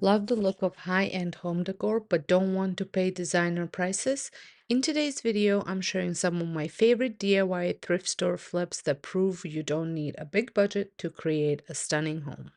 Love the look of high-end home decor but don't want to pay designer prices? In today's video, I'm sharing some of my favorite DIY thrift store flips that prove you don't need a big budget to create a stunning home.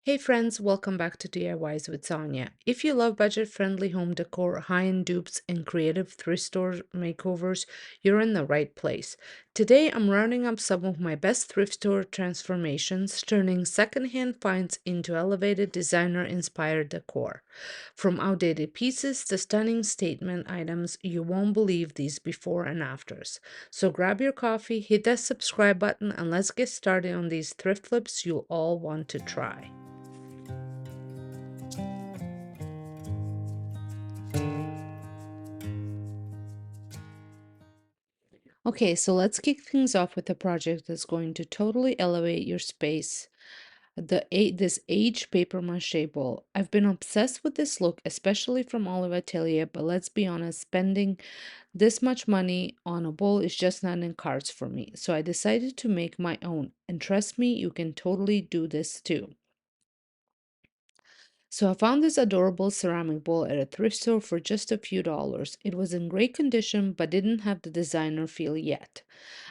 Hey friends, welcome back to DIYs with Sonia. If you love budget-friendly home decor, high-end dupes, and creative thrift store makeovers, you're in the right place. Today, I'm rounding up some of my best thrift store transformations, turning secondhand finds into elevated designer-inspired decor. From outdated pieces to stunning statement items, you won't believe these before and afters. So grab your coffee, hit that subscribe button, and let's get started on these thrift flips you'll all want to try. Okay, so let's kick things off with a project that's going to totally elevate your space. This aged paper mache bowl. I've been obsessed with this look, especially from Olive Atelier, but let's be honest, spending this much money on a bowl is just not in cards for me. So I decided to make my own. And trust me, you can totally do this too. So I found this adorable ceramic bowl at a thrift store for just a few dollars. It was in great condition but didn't have the designer feel yet.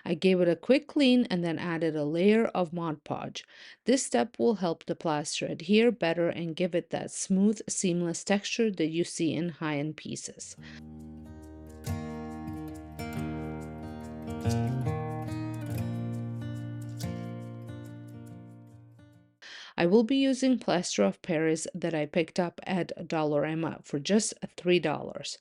I gave it a quick clean and then added a layer of Mod Podge. This step will help the plaster adhere better and give it that smooth, seamless texture that you see in high-end pieces. I will be using plaster of Paris that I picked up at Dollarama for just $3.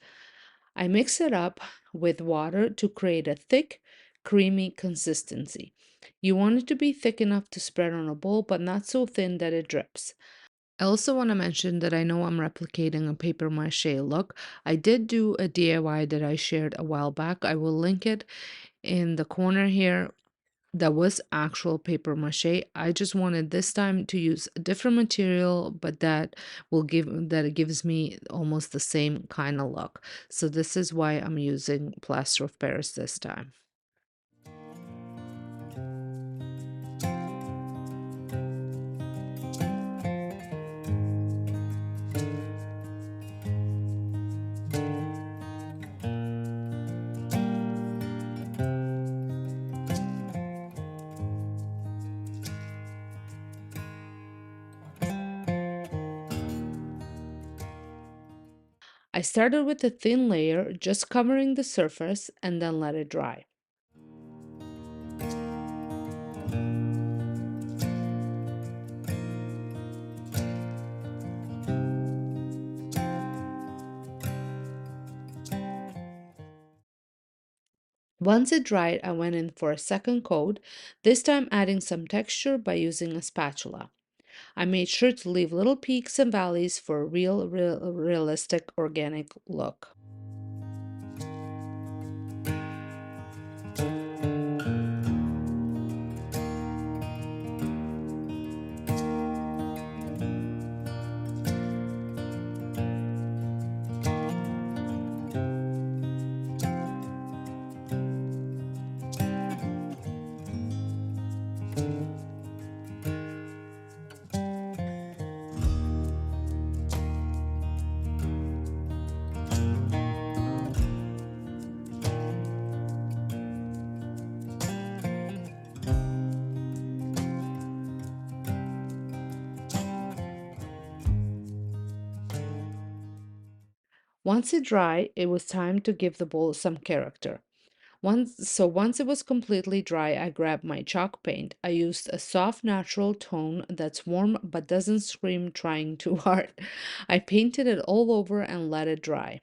I mix it up with water to create a thick, creamy consistency. You want it to be thick enough to spread on a bowl, but not so thin that it drips. I also want to mention that I know I'm replicating a paper mache look. I did do a DIY that I shared a while back. I will link it in the corner here. That was actual paper mache. I just wanted this time to use a different material, but that it gives me almost the same kind of look. So this is why I'm using plaster of Paris this time. I started with a thin layer, just covering the surface, and then let it dry. Once it dried, I went in for a second coat, this time adding some texture by using a spatula. I made sure to leave little peaks and valleys for a realistic organic look. Once it dried, it was time to give the bowl some character. Once it was completely dry, I grabbed my chalk paint. I used a soft natural tone that's warm but doesn't scream trying too hard. I painted it all over and let it dry.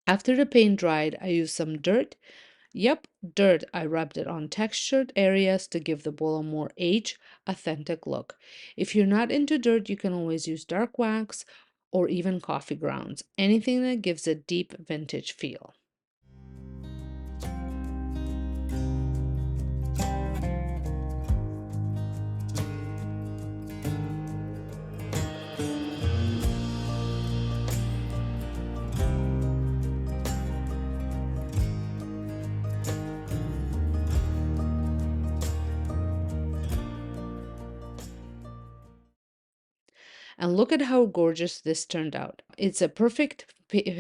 After the paint dried, I used some dirt. Yep, dirt. I rubbed it on textured areas to give the bowl a more aged, authentic look. If you're not into dirt, you can always use dark wax or even coffee grounds, anything that gives a deep vintage feel. And look at how gorgeous this turned out. It's a perfect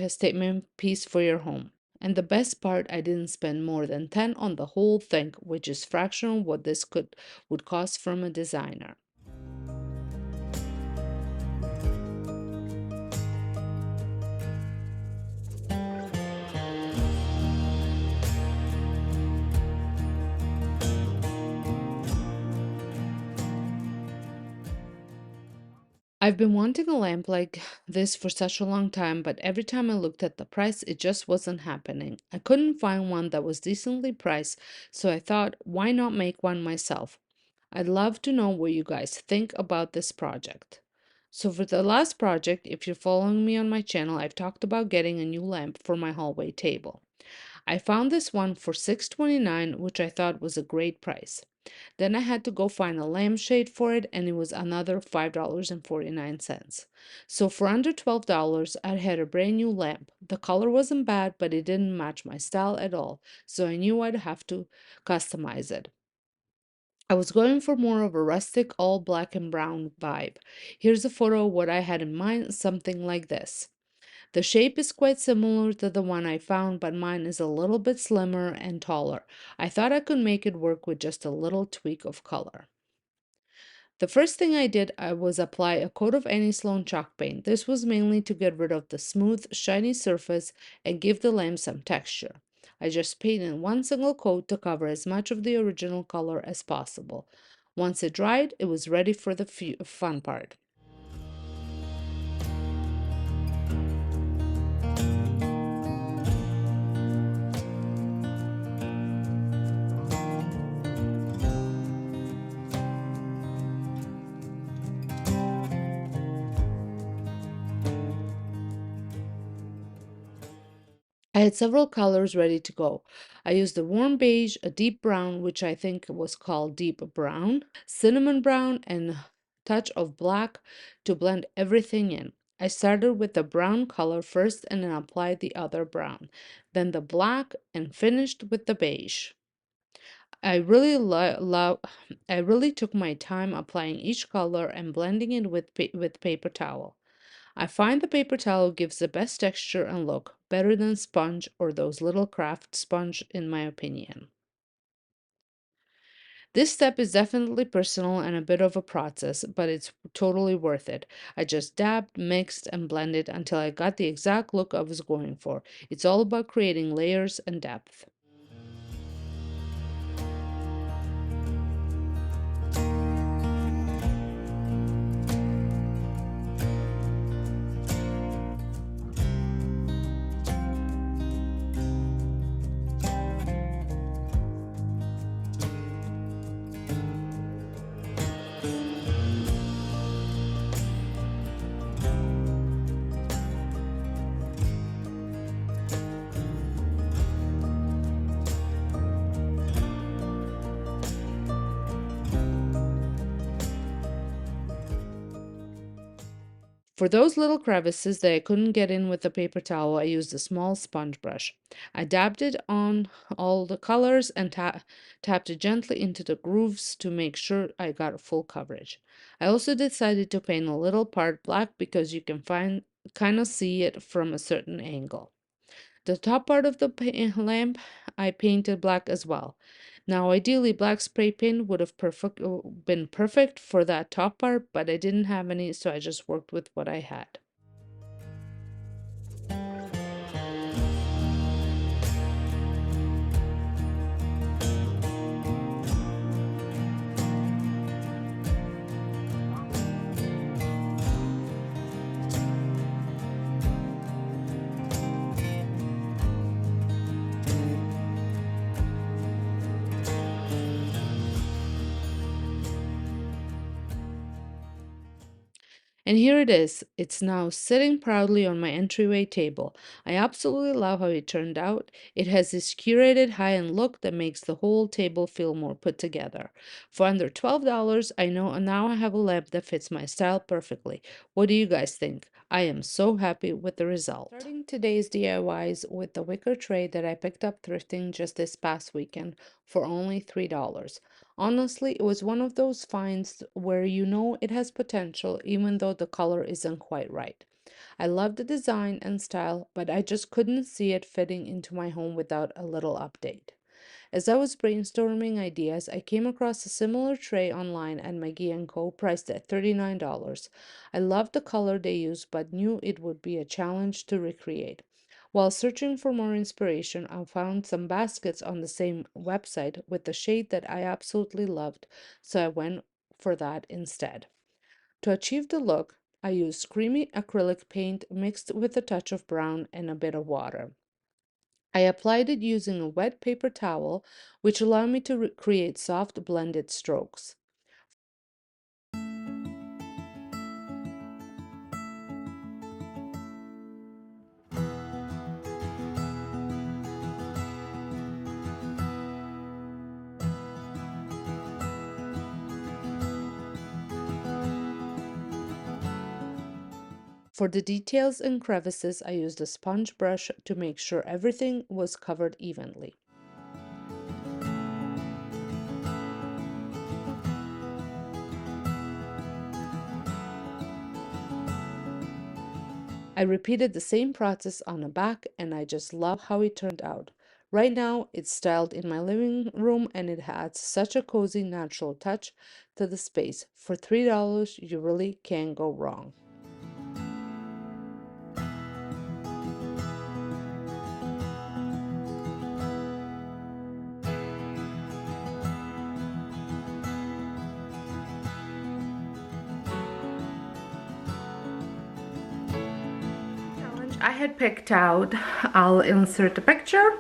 statement piece for your home. And the best part, I didn't spend more than 10 on the whole thing, which is fractional what this could would cost from a designer. I've been wanting a lamp like this for such a long time, but every time I looked at the price, it just wasn't happening. I couldn't find one that was decently priced, so I thought, why not make one myself? I'd love to know what you guys think about this project. So for the last project, if you're following me on my channel, I've talked about getting a new lamp for my hallway table. I found this one for $6.29, which I thought was a great price. Then I had to go find a lampshade for it, and it was another $5.49. So for under $12, I had a brand new lamp. The color wasn't bad, but it didn't match my style at all, so I knew I'd have to customize it. I was going for more of a rustic, all black and brown vibe. Here's a photo of what I had in mind, something like this. The shape is quite similar to the one I found, but mine is a little bit slimmer and taller. I thought I could make it work with just a little tweak of color. The first thing I did was apply a coat of anti-slone chalk paint. This was mainly to get rid of the smooth, shiny surface and give the lamp some texture. I just painted one single coat to cover as much of the original color as possible. Once it dried, it was ready for the fun part. I had several colors ready to go. I used a warm beige, a deep brown, which I think was called deep brown, cinnamon brown, and a touch of black to blend everything in. I started with the brown color first and then applied the other brown, then the black, and finished with the beige. I really love I really took my time applying each color and blending it with paper towel. I find the paper towel gives the best texture and look, better than sponge or those little craft sponge in my opinion. This step is definitely personal and a bit of a process, but it's totally worth it. I just dabbed, mixed, and blended until I got the exact look I was going for. It's all about creating layers and depth. For those little crevices that I couldn't get in with the paper towel, I used a small sponge brush. I dabbed it on all the colors and tapped it gently into the grooves to make sure I got full coverage. I also decided to paint a little part black because you can kind of see it from a certain angle. The top part of the lamp I painted black as well. Now, ideally, black spray paint would have been perfect for that top part, but I didn't have any, so I just worked with what I had. And here it is. It's now sitting proudly on my entryway table. I absolutely love how it turned out. It has this curated high-end look that makes the whole table feel more put together. For under $12, I know now I have a lamp that fits my style perfectly. What do you guys think? I am so happy with the result. Starting today's DIYs with the wicker tray that I picked up thrifting just this past weekend for only $3. Honestly, it was one of those finds where you know it has potential even though the color isn't quite right. I love the design and style, but I just couldn't see it fitting into my home without a little update. As I was brainstorming ideas, I came across a similar tray online at Maggie & Co. priced at $39. I loved the color they used, but knew it would be a challenge to recreate. While searching for more inspiration, I found some baskets on the same website with the shade that I absolutely loved, so I went for that instead. To achieve the look, I used creamy acrylic paint mixed with a touch of brown and a bit of water. I applied it using a wet paper towel, which allowed me to create soft blended strokes. For the details and crevices, I used a sponge brush to make sure everything was covered evenly. I repeated the same process on the back, and I just love how it turned out. Right now, it's styled in my living room and it adds such a cozy, natural touch to the space. For $3, you really can't go wrong. I had picked out, I'll insert a picture.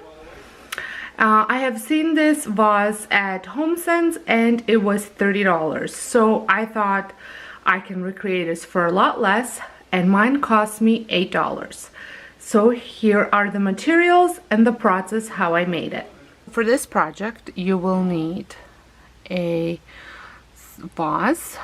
I have seen this vase at HomeSense and it was $30. So I thought I can recreate this for a lot less, and mine cost me $8. So here are the materials and the process how I made it. For this project, you will need a vase,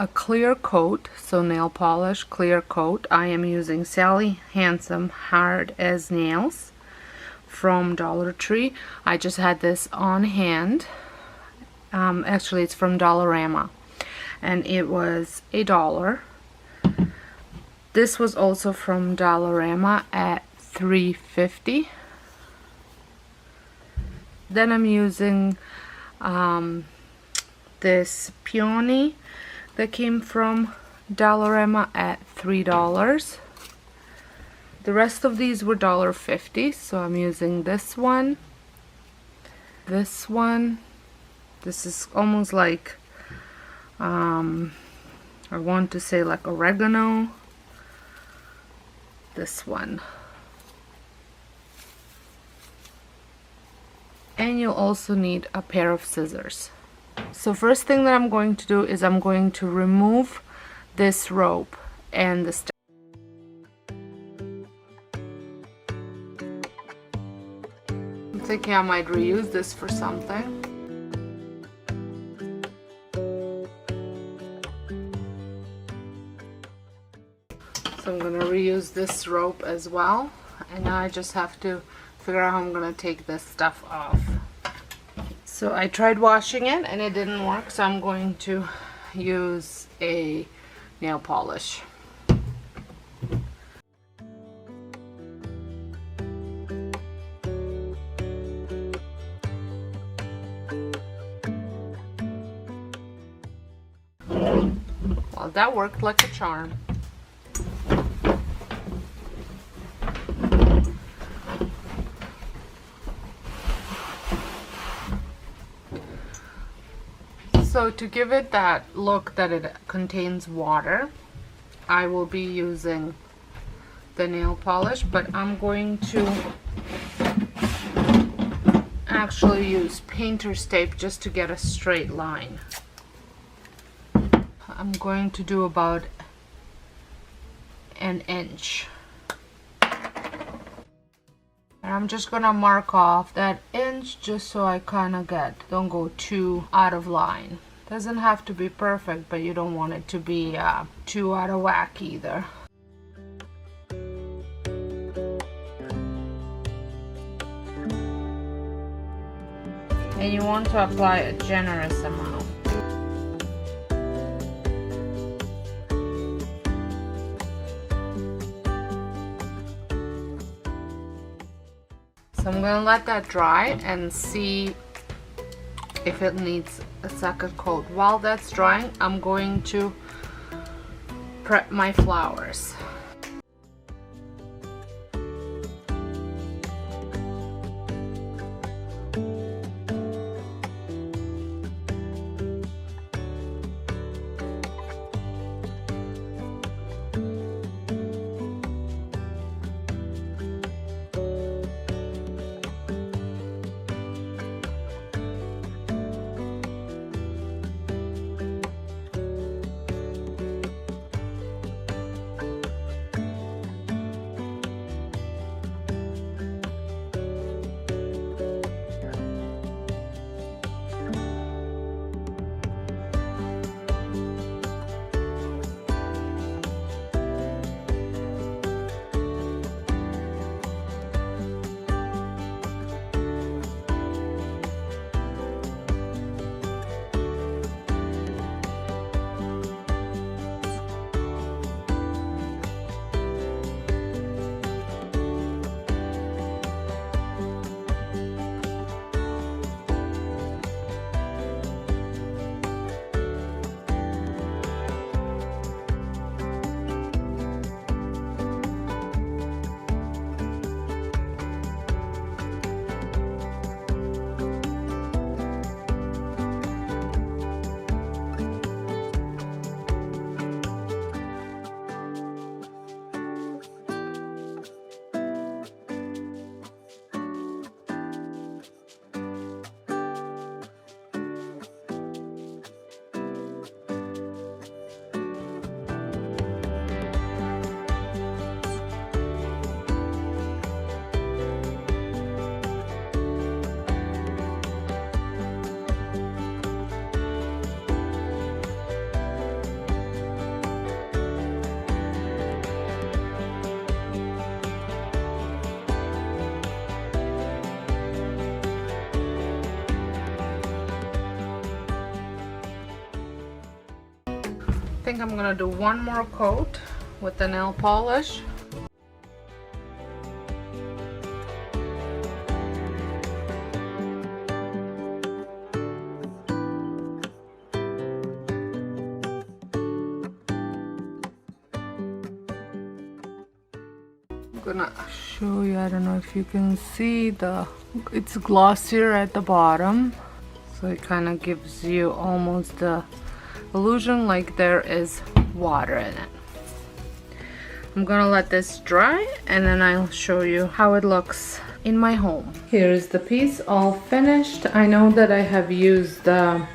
a clear coat, so nail polish clear coat. I am using Sally Handsome Hard as Nails from Dollar Tree. I just had this on hand. Actually, it's from Dollarama, and it was $1. This was also from Dollarama at $3.50. Then I'm using this peony that came from Dollarama at $3. The rest of these were $1.50, so I'm using this one, this one. This is almost like I want to say like oregano. This one. And you'll also need a pair of scissors. So first thing that I'm going to do is I'm going to remove this rope and the stem. I'm thinking I might reuse this for something. So I'm going to reuse this rope as well, and now I just have to figure out how I'm going to take this stuff off. So I tried washing it and it didn't work, so I'm going to use a nail polish. Well, that worked like a charm. So to give it that look that it contains water, I will be using the nail polish, but I'm going to actually use painter's tape just to get a straight line. I'm going to do about an inch. And I'm just gonna mark off that inch just so I kind of don't go too out of line. Doesn't have to be perfect, but you don't want it to be too out of whack either. And you want to apply a generous amount. So I'm gonna let that dry and see if it needs a second coat. While that's drying, I'm going to prep my flowers. I think I'm gonna do one more coat with the nail polish. I'm gonna show you, I don't know if you can see it's glossier at the bottom, so it kind of gives you almost the illusion like there is water in it. I'm gonna let this dry and then I'll show you how it looks in my home. Here's the piece all finished. I know that I have used the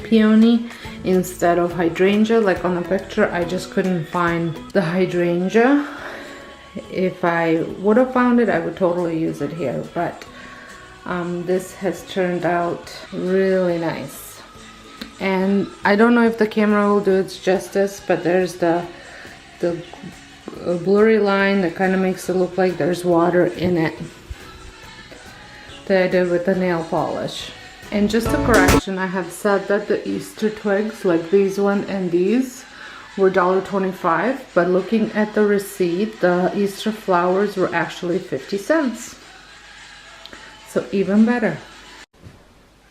peony instead of hydrangea like on the picture. I just couldn't find the hydrangea. If I would have found it, I would totally use it here, but this has turned out really nice. And I don't know if the camera will do its justice, but there's the blurry line that kind of makes it look like there's water in it that I did with the nail polish. And just a correction, I have said that the Easter twigs, like these one and these, were $1.25, but looking at the receipt, the Easter flowers were actually 50 cents. So even better.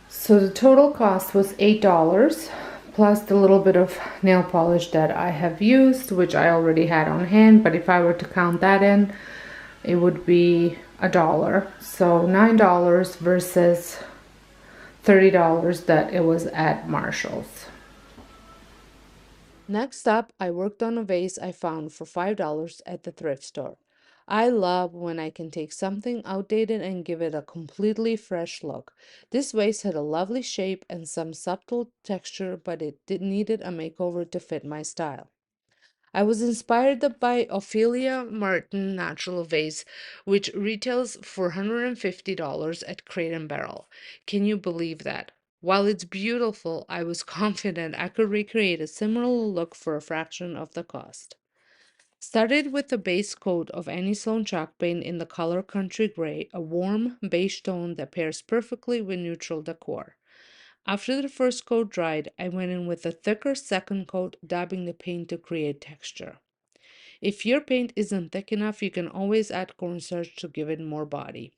So the total cost was $8 plus the little bit of nail polish that I have used, which I already had on hand, but if I were to count that in, it would be $1. So $9 versus $30 that it was at Marshall's. Next up, I worked on a vase I found for $5 at the thrift store. I love when I can take something outdated and give it a completely fresh look. This vase had a lovely shape and some subtle texture, but needed a makeover to fit my style. I was inspired by Ophelia Martin Natural Vase, which retails for $150 at Crate and Barrel. Can you believe that? While it's beautiful, I was confident I could recreate a similar look for a fraction of the cost. Started with a base coat of any Sloan chalk paint in the color Country Gray, a warm beige tone that pairs perfectly with neutral decor. After the first coat dried, I went in with a thicker second coat, dabbing the paint to create texture. If your paint isn't thick enough, you can always add cornstarch to give it more body.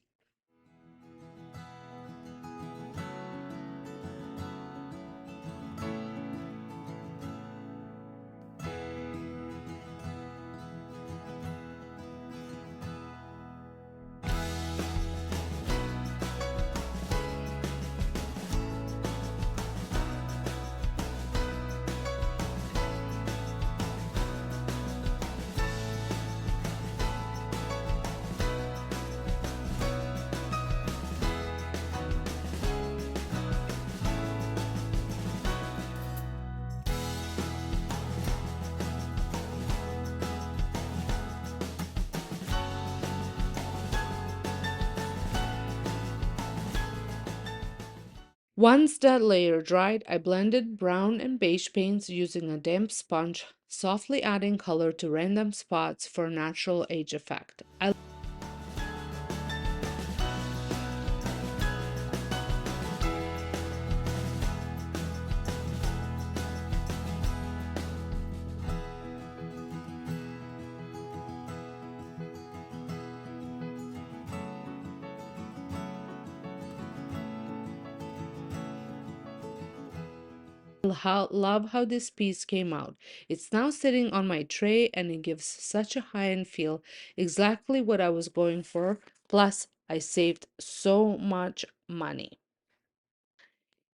Once that layer dried, I blended brown and beige paints using a damp sponge, softly adding color to random spots for a natural age effect. Love how this piece came out. It's now sitting on my tray and it gives such a high-end feel, exactly what I was going for. Plus, I saved so much money.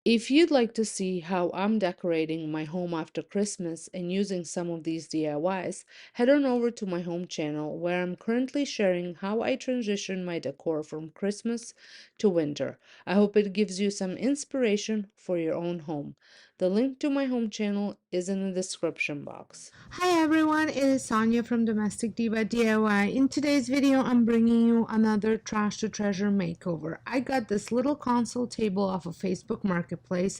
If you'd like to see how I'm decorating my home after Christmas and using some of these DIYs, head on over to my home channel where I'm currently sharing how I transition my decor from Christmas to winter. I hope it gives you some inspiration for your own home. The link to my home channel is in the description box. Hi everyone, it is Sonja from Domestic Diva DIY. In today's video, I'm bringing you another trash to treasure makeover. I got this little console table off of Facebook Marketplace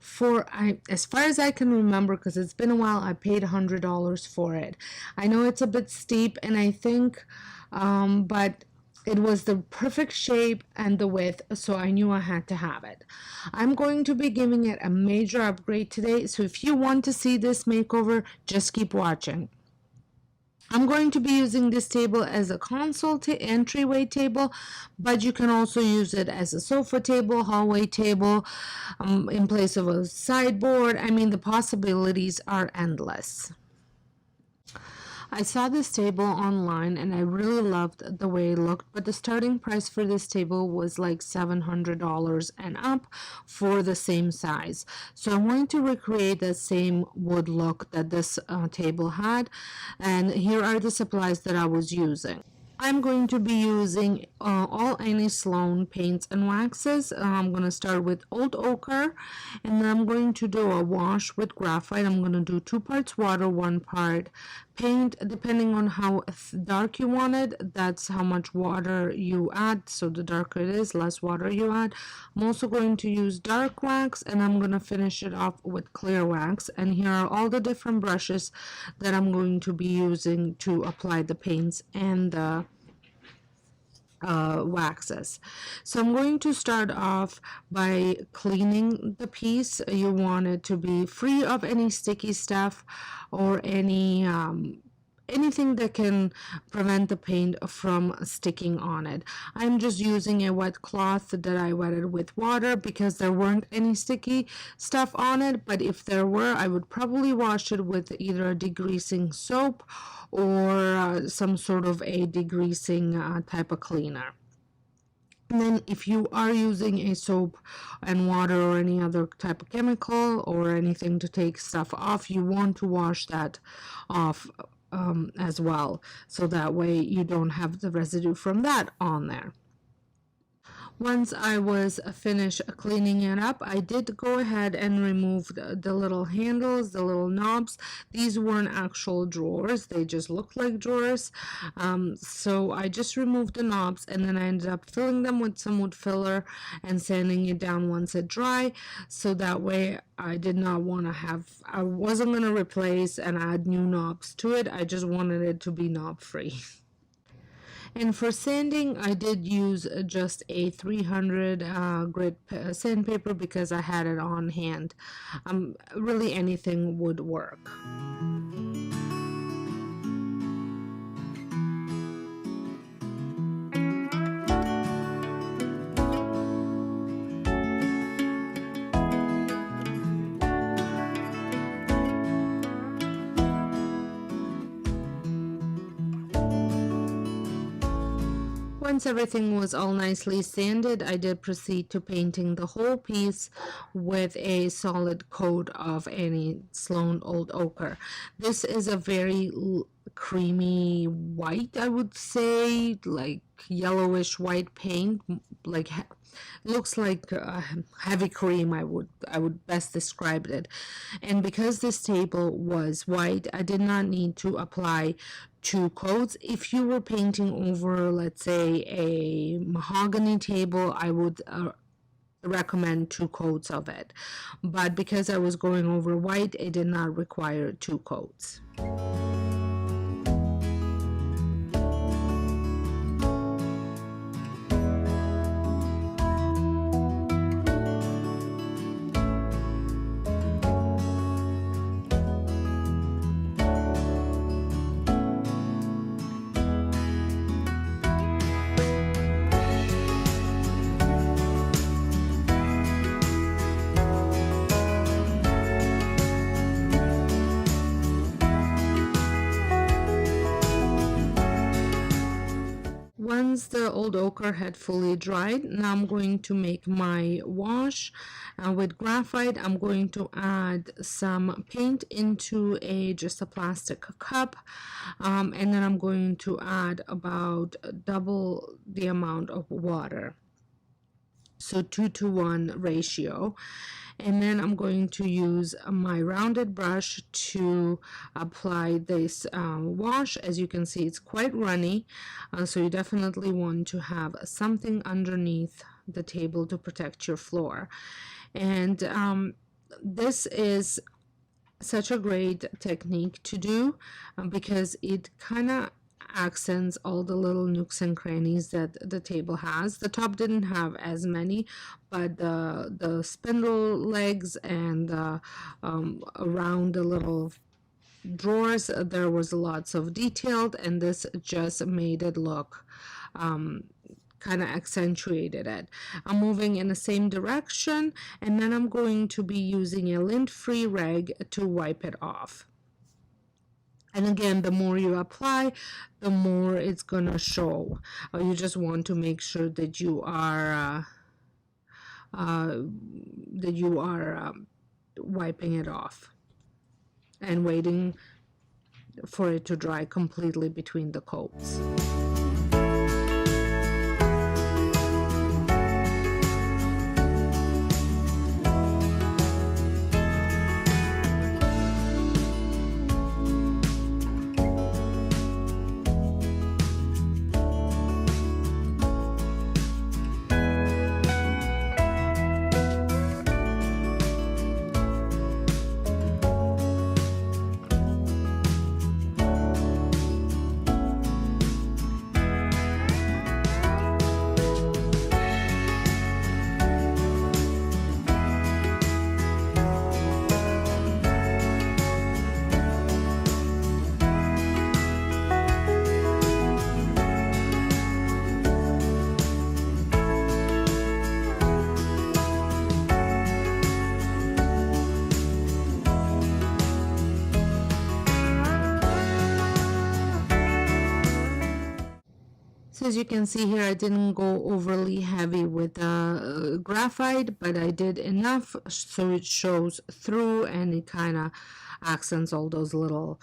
for, as far as I can remember, because it's been a while, I paid $100 for it. I know it's a bit steep and I think, but it was the perfect shape and the width, so I knew I had to have it. I'm going to be giving it a major upgrade today, so if you want to see this makeover, just keep watching. I'm going to be using this table as a console entryway table, but you can also use it as a sofa table, hallway table, in place of a sideboard. I mean, the possibilities are endless. I saw this table online and I really loved the way it looked, but the starting price for this table was like $700 and up for the same size. So I'm going to recreate the same wood look that this table had, and here are the supplies that I was using. I'm going to be using all any Sloan paints and waxes. I'm going to start with old ochre, and then I'm going to do a wash with graphite. I'm going to do 2 parts water, 1 part paint, depending on how dark you want it. That's how much water you add. So the darker it is, less water you add. I'm also going to use dark wax, and I'm going to finish it off with clear wax. And here are all the different brushes that I'm going to be using to apply the paints and the waxes. So I'm going to start off by cleaning the piece. You want it to be free of any sticky stuff or anything that can prevent the paint from sticking on it. I'm just using a wet cloth that I wetted with water because there weren't any sticky stuff on it, but if there were, I would probably wash it with either a degreasing soap or some sort of a degreasing type of cleaner. And then if you are using a soap and water or any other type of chemical or anything to take stuff off, you want to wash that off as well, so that way you don't have the residue from that on there. Once I was finished cleaning it up, I did go ahead and remove the little handles, the little knobs. These weren't actual drawers, they just looked like drawers. So I just removed the knobs, and then I ended up filling them with some wood filler and sanding it down once it dry, so that way I did not want to have, I wasn't going to replace and add new knobs to it. I just wanted it to be knob free. And for sanding, I did use just a 300 grit sandpaper because I had it on hand. Really anything would work. Once everything was all nicely sanded, I did proceed to painting the whole piece with a solid coat of any Sloan Old Ochre. This is a very creamy white, I would say, like yellowish white paint, like looks like heavy cream. I would best describe it. And because this table was white, I did not need to apply two coats. If you were painting over, let's say, a mahogany table, I would recommend two coats of it. But because I was going over white, it did not require two coats. Once the old ochre had fully dried, now I'm going to make my wash. With graphite, I'm going to add some paint into just a plastic cup, and then I'm going to add about double the amount of water. So 2-to-1 ratio. And then I'm going to use my rounded brush to apply this wash. As you can see, it's quite runny, so you definitely want to have something underneath the table to protect your floor. And this is such a great technique to do because it kind of accents all the little nooks and crannies that the table has. The top didn't have as many, but the spindle legs and around the little drawers, there was lots of detailed, and this just made it look kind of accentuated it. I'm moving in the same direction, and then I'm going to be using a lint-free rag to wipe it off. And again, the more you apply, the more it's gonna show. You just want to make sure that you are wiping it off and waiting for it to dry completely between the coats. So as you can see here, I didn't go overly heavy with graphite, but I did enough so it shows through and it kind of accents all those little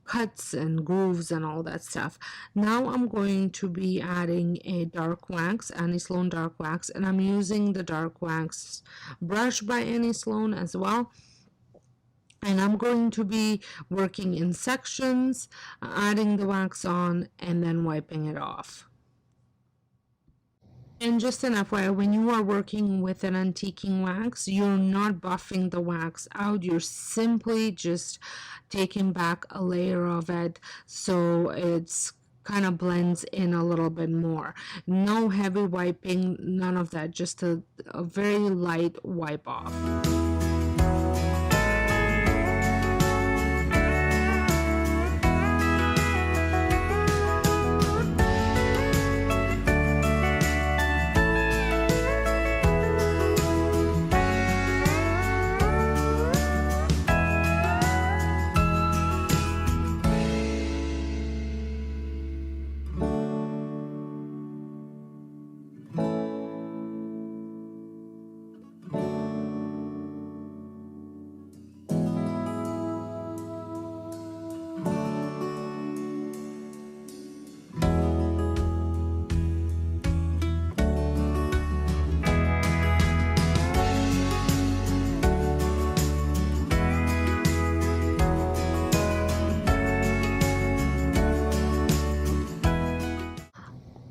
cuts and grooves and all that stuff. Now I'm going to be adding a dark wax, Annie Sloan dark wax, and I'm using the dark wax brush by Annie Sloan as well. And I'm going to be working in sections, adding the wax on, and then wiping it off. And just an FYI, when you are working with an antiquing wax, you're not buffing the wax out. You're simply just taking back a layer of it so it's kind of blends in a little bit more. No heavy wiping, none of that, just a very light wipe off.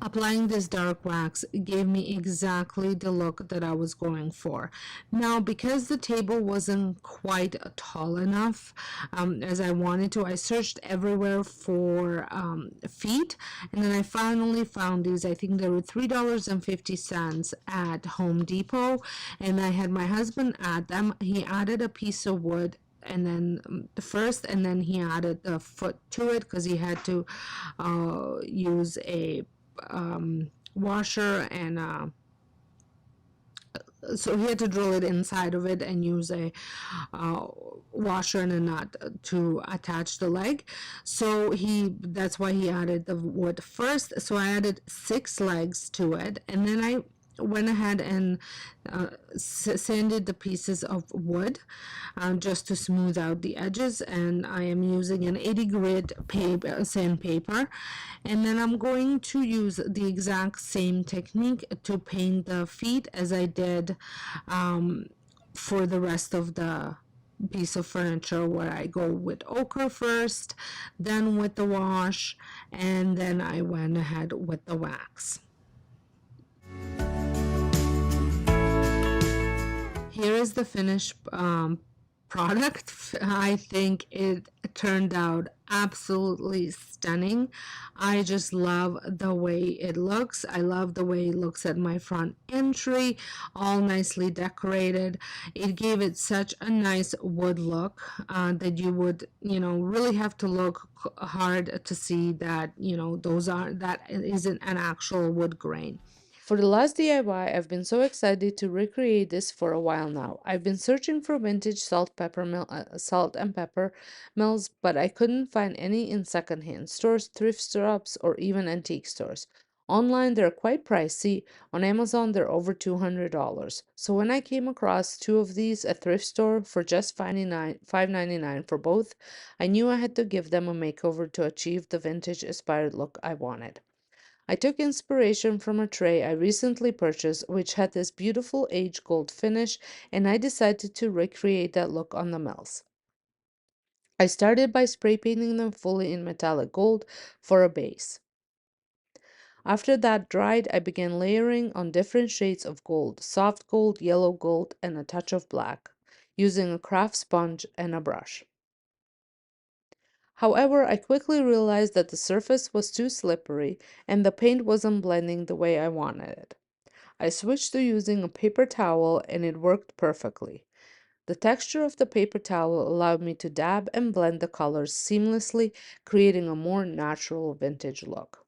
Applying this dark wax gave me exactly the look that I was going for. Now, because the table wasn't quite tall enough as I wanted to, I searched everywhere for feet, and then I finally found these. I think they were $3.50 at Home Depot, and I had my husband add them. He added a piece of wood and then first, and then he added the foot to it because he had to use a washer, and so he had to drill it inside of it and use a washer and a nut to attach the leg. So that's why he added the wood first. So I added 6 legs to it, and then I went ahead and sanded the pieces of wood just to smooth out the edges, and I am using an 80 grit sandpaper, and then I'm going to use the exact same technique to paint the feet as I did for the rest of the piece of furniture, where I go with ochre first, then with the wash, and then I went ahead with the wax. Here is the finished product. I think it turned out absolutely stunning. I just love the way it looks. I love the way it looks at my front entry, all nicely decorated. It gave it such a nice wood look that you would, really have to look hard to see that, that isn't an actual wood grain. For the last DIY, I've been so excited to recreate this for a while now. I've been searching for vintage salt and pepper mills, but I couldn't find any in secondhand stores, thrift shops, or even antique stores. Online, they're quite pricey. On Amazon, they're over $200. So when I came across 2 of these at thrift store for just $5.99 for both, I knew I had to give them a makeover to achieve the vintage-inspired look I wanted. I took inspiration from a tray I recently purchased, which had this beautiful aged gold finish, and I decided to recreate that look on the mills. I started by spray painting them fully in metallic gold for a base. After that dried, I began layering on different shades of gold, soft gold, yellow gold, and a touch of black, using a craft sponge and a brush. However, I quickly realized that the surface was too slippery and the paint wasn't blending the way I wanted it. I switched to using a paper towel and it worked perfectly. The texture of the paper towel allowed me to dab and blend the colors seamlessly, creating a more natural vintage look.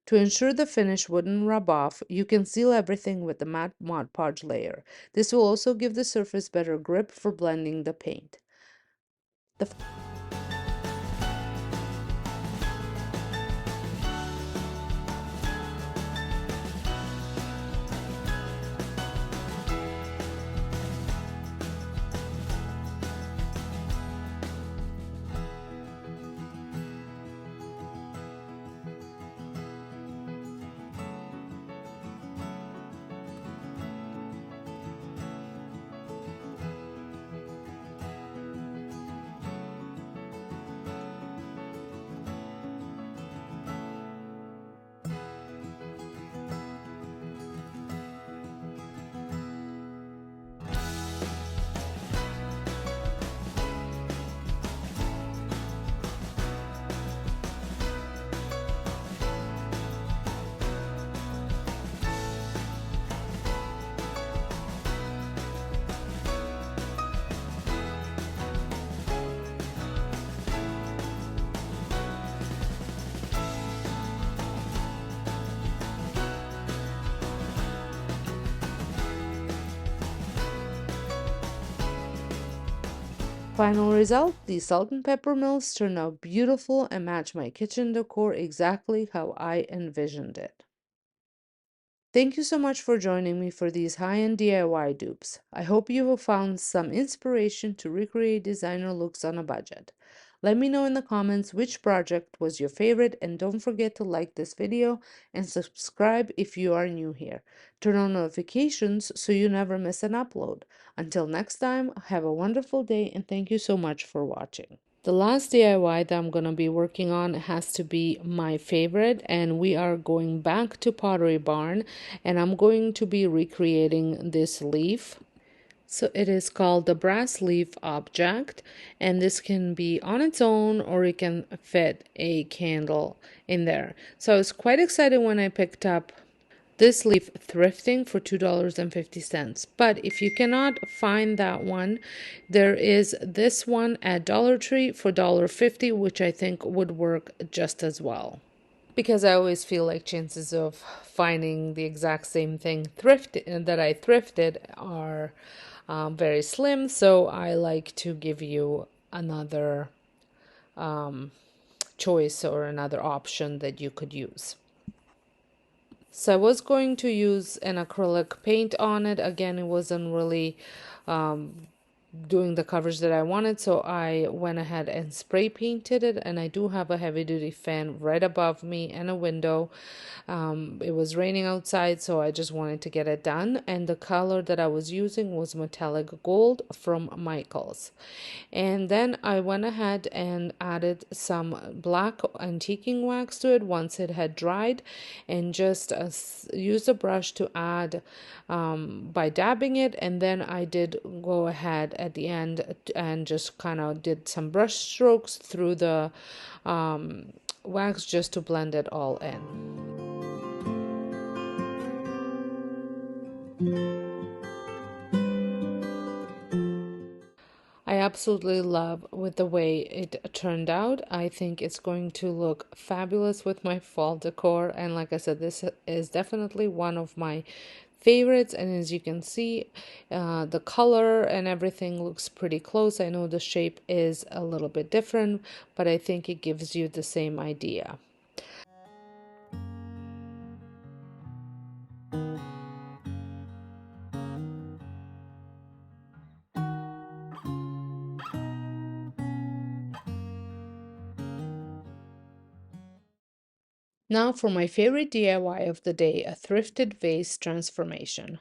To ensure the finish wouldn't rub off, you can seal everything with the matte Mod Podge layer. This will also give the surface better grip for blending the paint. Final result, the salt and pepper mills turned out beautiful and match my kitchen decor exactly how I envisioned it. Thank you so much for joining me for these high-end DIY dupes. I hope you have found some inspiration to recreate designer looks on a budget. Let me know in the comments which project was your favorite, and don't forget to like this video and subscribe if you are new here. Turn on notifications so you never miss an upload. Until next time, have a wonderful day and thank you so much for watching. The last DIY that I'm going to be working on has to be my favorite, and we are going back to Pottery Barn, and I'm going to be recreating this leaf. So it is called the brass leaf object, and this can be on its own or it can fit a candle in there. So I was quite excited when I picked up this leaf thrifting for $2.50. But if you cannot find that one, there is this one at Dollar Tree for $1.50, which I think would work just as well. Because I always feel like chances of finding the exact same thing that I thrifted are very slim. So I like to give you another choice or another option that you could use. So I was going to use an acrylic paint on it. Again, it wasn't really doing the coverage that I wanted, so I went ahead and spray painted it. And I do have a heavy duty fan right above me and a window. It was raining outside, so I just wanted to get it done. And the color that I was using was metallic gold from Michaels. And then I went ahead and added some black antiquing wax to it once it had dried, and just used a brush to add by dabbing it. And then I did go ahead at the end and just kind of did some brush strokes through the wax just to blend it all in. I absolutely love with the way it turned out. I think it's going to look fabulous with my fall decor. And like I said, this is definitely one of my favorites. And as you can see, the color and everything looks pretty close. I know the shape is a little bit different, but I think it gives you the same idea. Now for my favorite DIY of the day, a thrifted vase transformation.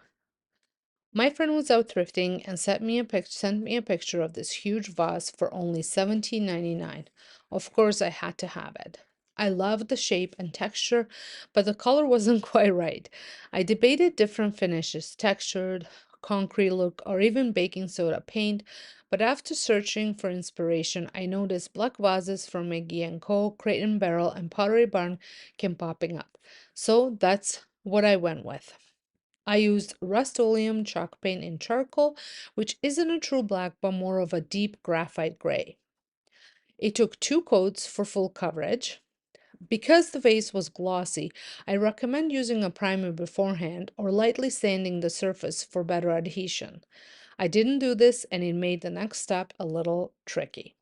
My friend was out thrifting and sent me a picture of this huge vase for only $17.99. Of course, I had to have it. I loved the shape and texture, but the color wasn't quite right. I debated different finishes, textured, concrete look, or even baking soda paint, but after searching for inspiration, I noticed black vases from Maggie & Co., Crate and Barrel, and Pottery Barn kept popping up. So that's what I went with. I used Rust-Oleum chalk paint in charcoal, which isn't a true black but more of a deep graphite gray. It took 2 coats for full coverage. Because the vase was glossy, I recommend using a primer beforehand or lightly sanding the surface for better adhesion. I didn't do this, and it made the next step a little tricky.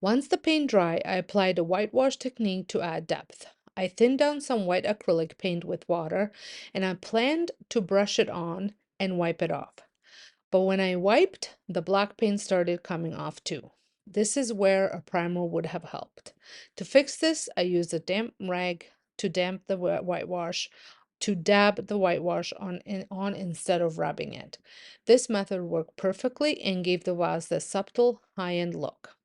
Once the paint dry, I applied a whitewash technique to add depth. I thinned down some white acrylic paint with water, and I planned to brush it on and wipe it off. But when I wiped, the black paint started coming off too. This is where a primer would have helped. To fix this, I used a damp rag to damp the whitewash, to dab the whitewash on instead of rubbing it. This method worked perfectly and gave the vase the subtle high-end look.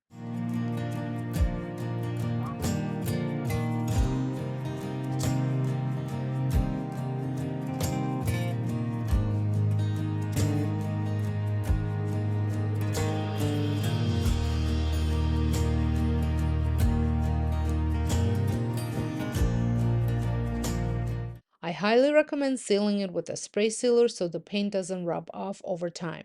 highly recommend sealing it with a spray sealer so the paint doesn't rub off over time.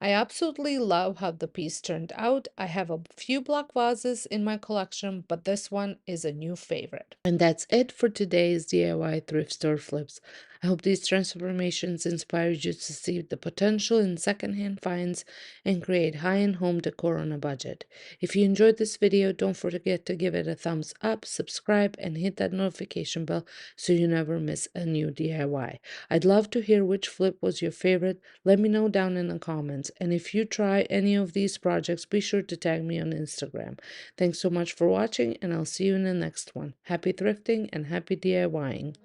I absolutely love how the piece turned out. I have a few black vases in my collection, but this one is a new favorite. And that's it for today's DIY thrift store flips. I hope these transformations inspired you to see the potential in secondhand finds and create high-end home decor on a budget. If you enjoyed this video, don't forget to give it a thumbs up, subscribe, and hit that notification bell so you never miss a new DIY. I'd love to hear which flip was your favorite. Let me know down in the comments. And if you try any of these projects, be sure to tag me on Instagram. Thanks so much for watching, and I'll see you in the next one. Happy thrifting and happy DIYing.